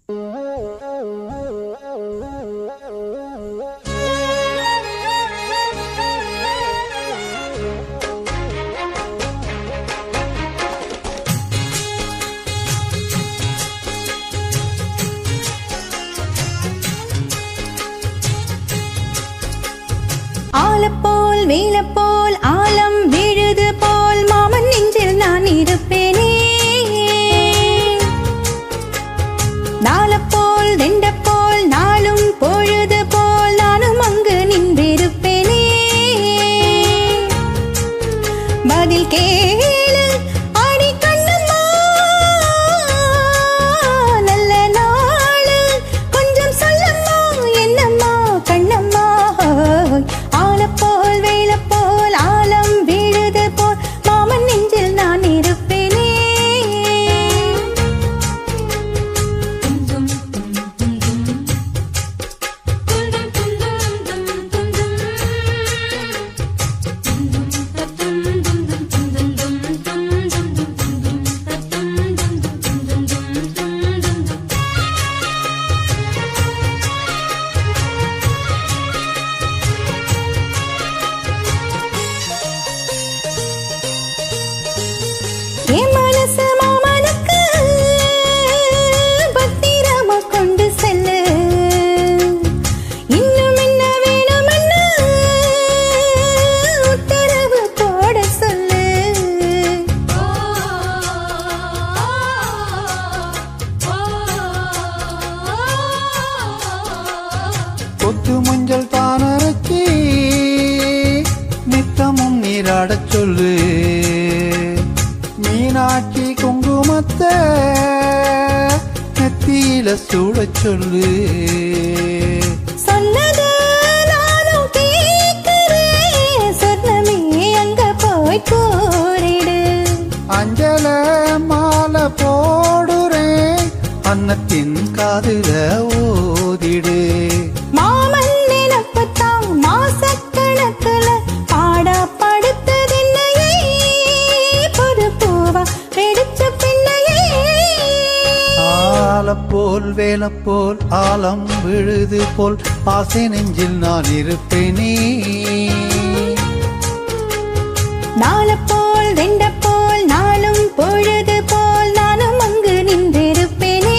ஆலப்போல் வேலப்போல் ஆலம் விழுது போல் மாமன் நெஞ்சில் நான் இருப்பேனே. நாலப்போல் தெண்டப்போல் நாளும் பொழுது போல் நானும் அங்கு நின்றிருப்பேனே. பதில் கேளு ஆடி கண்ணம்மா, நல்ல நாளு கொஞ்சம் சொல்லம்மா, என்னம்மா கண்ணம்மா. ஆலப்போல் வேலப்போல் ஆலம் விழுது போல் மாமன் நெஞ்சில் நான் இருப்பேனே. என் மனசு மாமனுக்கு பத்திரமா கொண்டு செல்லு. இன்னும் என்ன வேணும்னு உத்தரவு போட சொல்லு. கொத்து மஞ்சள் தானரைச்சி நித்தமும் நீராடச் சொல்லு. மீனாட்சி குங்குமத்தை நெத்தியில சூடச் சொல்லு. சொன்னது நானும் கேட்கிறேன், சொன்னமே அங்க போய் கூறிடு. அஞ்சல மாலை போடுறேன், அன்னத்தின் காதுல ஓதிடு. மாமன் நினப்புத்தான் மாசக்கணக்குல பாடா படுத்ததென்னையே, புது பூவா வெடிச்ச பின்னையே. ஆலப்போல் வேலப்போல் ஆலம் விழுது போல் ஆசை நெஞ்சில் நான் இருப்பேனே. நாலப்போல் தெண்டப்போல் நாளும் பொழுது போல் நானும் அங்கு நின்றிருப்பேனே.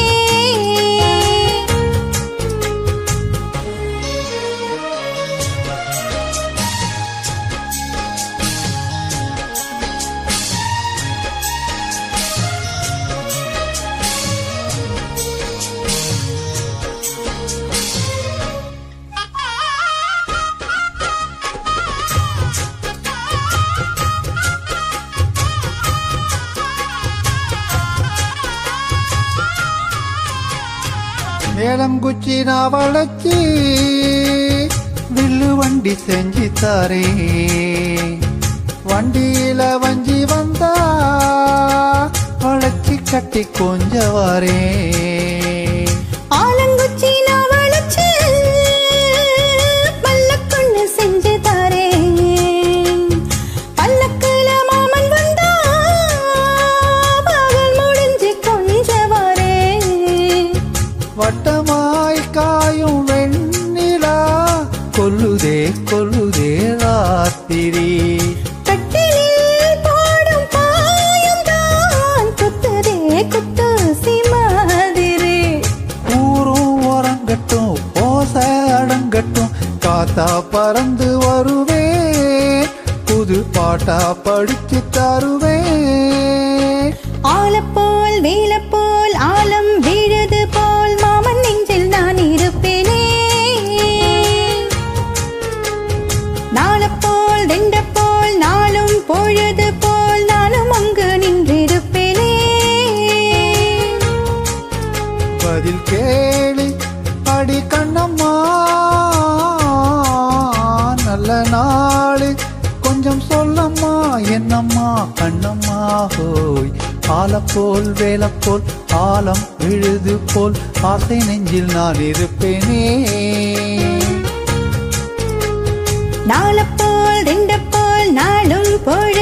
மேளம் குச்சி நான் வளைச்சி வில்லு வண்டி செஞ்சு தாரே. வண்டியில வஞ்சி வந்தா வளைச்சி கட்டி கொஞ்சவாரே. ஆலங்குச்சி நான் வளைச்சு பல்லக்கொன்னு செஞ்சு தாரேன். பல்லக்குல மாமன் வந்தா பகல் முடிஞ்சு கொஞ்சவாரே. வட்டமாய் காயும் வெண்ணிலா கொல்லுதே கொல்லுதே ராத்திரி. கட்டிலில் போடும் பாயம்தான் குத்துதே குத்தூசி மாதிரி. ஊரும் உறங்கட்டும் ஓசை அடங்கட்டும், காத்தா பறந்து வருவேன், புது பாட்டா படிச்சு தருவேன். ஆலப்போல் வேலப்போல் ஆலம் விழுது போல் மாமன் நெஞ்சில் நான் இருப்பேனே. நாலப்போல் தெண்டப்போல் நாளும் பொழுது போல் நானும் அங்கு நின்றிருப்பேனே. பதில் கேளு அடி கண்ணம்மா, நல்ல நாளு கொஞ்சம் சொல்லம்மா, என்னம்மா கண்ணம்மா ஹோய். ஆலப்போல் வேலப்போல் ஆலம் விழுது போல் ஆசை நெஞ்சில் நான் இருப்பேனே. நாலப்போல் தெண்டப்போல் நாளும் பொழுது